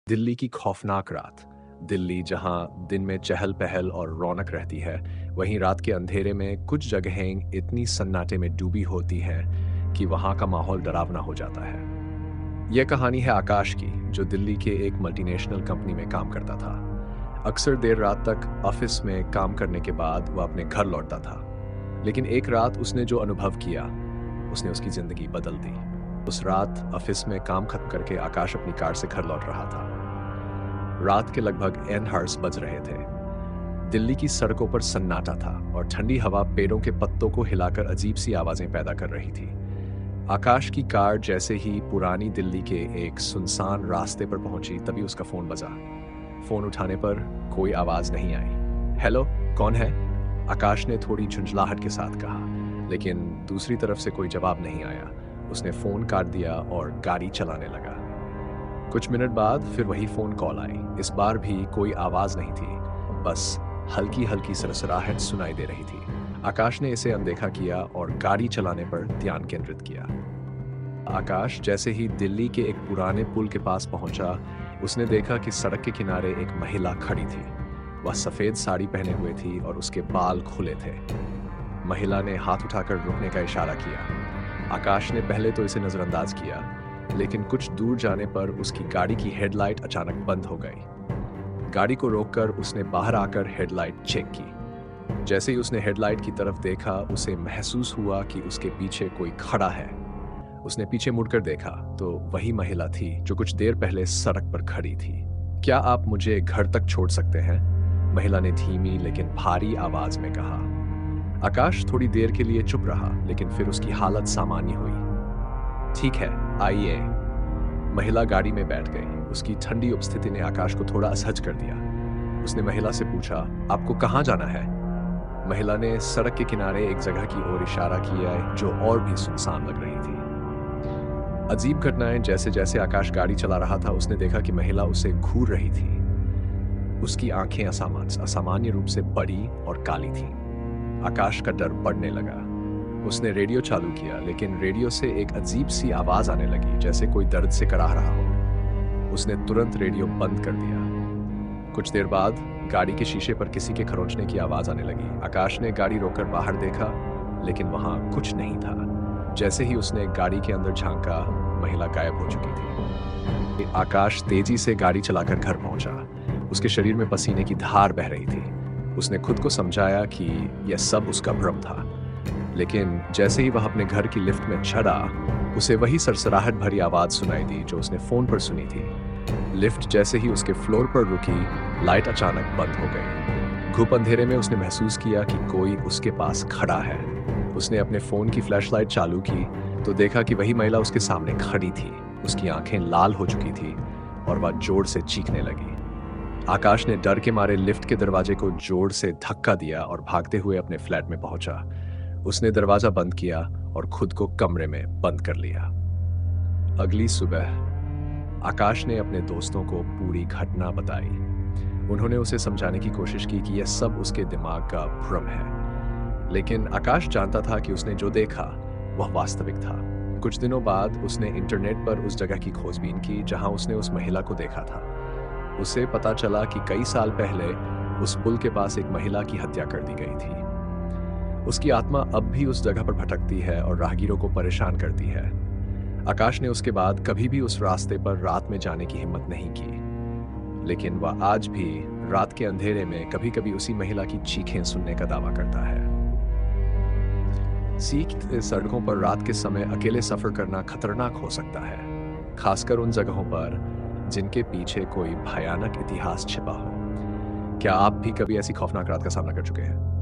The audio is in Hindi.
दिल्ली की खौफनाक रात। दिल्ली जहां दिन में चहल पहल और रौनक रहती है, वहीं रात के अंधेरे में कुछ जगहें इतनी सन्नाटे में डूबी होती हैं कि वहां का माहौल डरावना हो जाता है। यह कहानी है आकाश की, जो दिल्ली के एक मल्टीनेशनल कंपनी में काम करता था। अक्सर देर रात तक ऑफिस में काम करने के बाद वह अपने घर लौटता था। लेकिन एक रात उसने जो अनुभव किया, उसने उसकी जिंदगी बदल दी। उस रात ऑफिस में काम खत्म करके आकाश अपनी कार से घर लौट रहा था। रात के लगभग एन हर्स बज रहे थे। दिल्ली की सड़कों पर सन्नाटा था और ठंडी हवा पेड़ों के पत्तों को हिलाकर अजीब सी आवाजें पैदा कर रही थी। आकाश की कार जैसे ही पुरानी दिल्ली के एक सुनसान रास्ते पर पहुंची, तभी उसका फोन बजा। फोन उठाने पर कोई आवाज नहीं आई। हेलो, कौन है? आकाश ने थोड़ी झुंझलाहट के साथ कहा, लेकिन दूसरी तरफ से कोई जवाब नहीं आया। उसने फोन काट दिया और गाड़ी चलाने लगा। कुछ मिनट बाद फिर वही फोन कॉल आई। इस बार भी कोई आवाज नहीं थी, बस हल्की हल्की सरसराहट सुनाई दे रही थी। आकाश ने इसे अनदेखा किया और गाड़ी चलाने पर ध्यान केंद्रित किया। आकाश जैसे ही दिल्ली के एक पुराने पुल के पास पहुंचा, उसने देखा कि सड़क के किनारे एक महिला खड़ी थी। वह सफेद साड़ी पहने हुए थी और उसके बाल खुले थे। महिला ने हाथ उठाकर रुकने का इशारा किया। आकाश ने पहले तो इसे नजरअंदाज किया, लेकिन कुछ दूर जाने पर उसकी गाड़ी की हेडलाइट अचानक बंद हो गई। गाड़ी को रोककर उसने बाहर आकर हेडलाइट चेक की। जैसे ही उसने हेडलाइट की तरफ देखा, उसे महसूस हुआ कि उसके पीछे कोई खड़ा है। उसने पीछे मुड़कर देखा तो वही महिला थी जो कुछ देर पहले सड़क पर खड़ी थी। क्या आप मुझे घर तक छोड़ सकते हैं? महिला ने धीमी लेकिन भारी आवाज में कहा। आकाश थोड़ी देर के लिए चुप रहा, लेकिन फिर उसकी हालत सामान्य हुई। ठीक है, आइए। महिला गाड़ी में बैठ गई। उसकी ठंडी उपस्थिति ने आकाश को थोड़ा असहज कर दिया। उसने महिला से पूछा, आपको कहाँ जाना है? महिला ने सड़क के किनारे एक जगह की ओर इशारा किया जो और भी सुनसान लग रही थी। अजीब घटनाएं जैसे जैसे आकाश गाड़ी चला रहा था, उसने देखा कि महिला उसे घूर रही थी। उसकी आंखें असामान्य रूप से बड़ी और काली थीं। आकाश का डर बढ़ने लगा। उसने रेडियो चालू किया, लेकिन रेडियो से एक अजीब सी आवाज आने लगी, जैसे कोई दर्द से कराह रहा हो। उसने तुरंत रेडियो बंद कर दिया। कुछ देर बाद गाड़ी के शीशे पर किसी के खरोंचने की आवाज आने लगी। आकाश ने गाड़ी रोककर बाहर देखा, लेकिन वहां कुछ नहीं था। जैसे ही उसने गाड़ी के अंदर झांका, महिला गायब हो चुकी थी। आकाश तेजी से गाड़ी चलाकर घर पहुंचा। उसके शरीर में पसीने की धार बह रही थी। उसने खुद को समझाया कि यह सब उसका भ्रम था, लेकिन जैसे ही वह अपने घर की लिफ्ट में चढ़ा, उसे वही सरसराहट भरी आवाज सुनाई दी जो उसने फोन पर सुनी थी। लिफ्ट जैसे ही उसके फ्लोर पर रुकी, लाइट अचानक बंद हो गई। घुप अंधेरे में उसने महसूस किया कि कोई उसके पास खड़ा है। उसने अपने फोन की फ्लैशलाइट चालू की तो देखा कि वही महिला उसके सामने खड़ी थी। उसकी आंखें लाल हो चुकी थी और वह जोर से चीखने लगी। आकाश ने डर के मारे लिफ्ट के दरवाजे को जोर से धक्का दिया और भागते हुए अपने फ्लैट में पहुंचा। उसने दरवाजा बंद किया और खुद को कमरे में बंद कर लिया। अगली सुबह आकाश ने अपने दोस्तों को पूरी घटना बताई। उन्होंने उसे समझाने की कोशिश की कि यह सब उसके दिमाग का भ्रम है, लेकिन आकाश जानता था कि उसने जो देखा वह वास्तविक था। कुछ दिनों बाद उसने इंटरनेट पर उस जगह की खोजबीन की जहां उसने उस महिला को देखा था। उसे पता चला कि कई साल पहले उस पुल के पास एक महिला की हत्या कर दी गई थी। उसकी आत्मा अब भी उस जगह पर भटकती है और राहगीरों को परेशान करती है। आकाश ने उसके बाद कभी भी उस रास्ते पर रात में जाने की हिम्मत नहीं की, लेकिन वह आज भी रात के अंधेरे में कभी-कभी उसी महिला की चीखें सुनने का दावा करता है। सड़कों पर रात के समय अकेले सफर करना खतरनाक हो सकता है, खासकर उन जगहों पर जिनके पीछे कोई भयानक इतिहास छिपा हो। क्या आप भी कभी ऐसी खौफनाक रात का सामना कर चुके हैं?